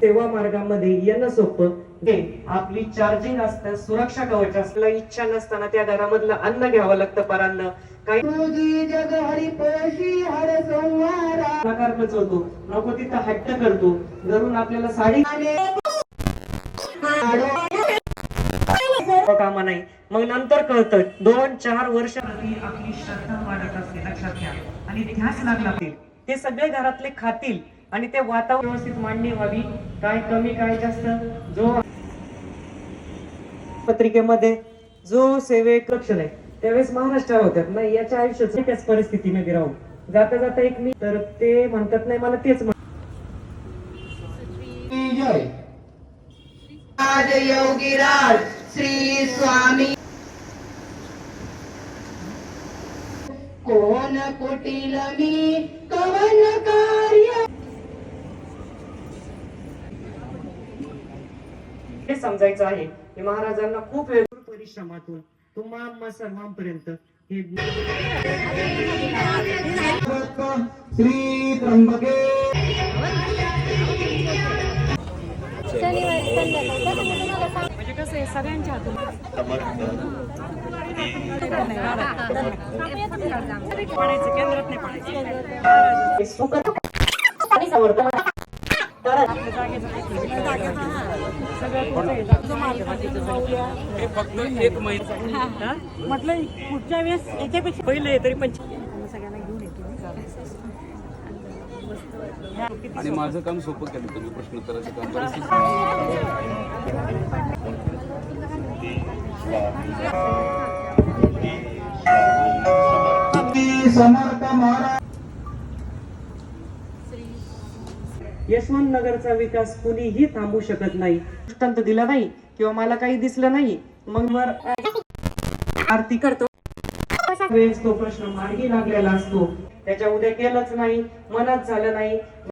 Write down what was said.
सेवा मार्गामध्ये येणं सोपं, आपली चार्जिंग असतं, सुरक्षा कवच असलं, इच्छा नसताना त्या घरामधलं अन्न घ्यावं लागतं परांना. काही नकारच होतो, नको तिथं हट्ट करतो, घरून आपल्याला साडी कामा नाही. मग नंतर कळतं 2-4 वर्ष आपली श्रद्धा वाढत असते, लक्षात घ्या. आणि ध्यास लागला ते सगळे घरातले खातील आणि ते वातावरण व्यवस्थित मांडणी व्हावी. काय कमी काय जास्त जो पत्रिकेमध्ये जो सेवेक लक्षण आहे त्यावेळेस महाराष्ट्र होत्यात नाही, याच्या आयुष्यात त्याच परिस्थितीमध्ये राहून जाता जाता एक मी तर ते म्हणतात नाही मला तेच योगीराज श्री स्वामी कोण कुटील मी कवन कार्य. हे समजायचं आहे की महाराजांना खूप वेळ परिश्रमातून तुम्हा सर्वांपर्यंत हे श्री त्र्यंबके म्हणजे कसं आहे सगळ्यांच्या हातून पडायचं, केंद्रात नाही फक्त एक म्हटलं पुढच्या वेळेस याच्यापेक्षा पहिले तरी पण सगळ्यांना घेऊन येतो. आणि माझं काम सोपं केलं तुम्ही प्रश्नोत्तराचं काम समर्थ महाराज. यशवंत नगरचा विकास कुणीही थांबू शकत नाही. दृष्टांत दिला नाही किंवा मला काही दिसलं नाही मग आरती करतो वेळेस तो प्रश्न मार्गी लागलेला असतो. त्याच्या उद्या केलंच नाही, मनात झालं नाही,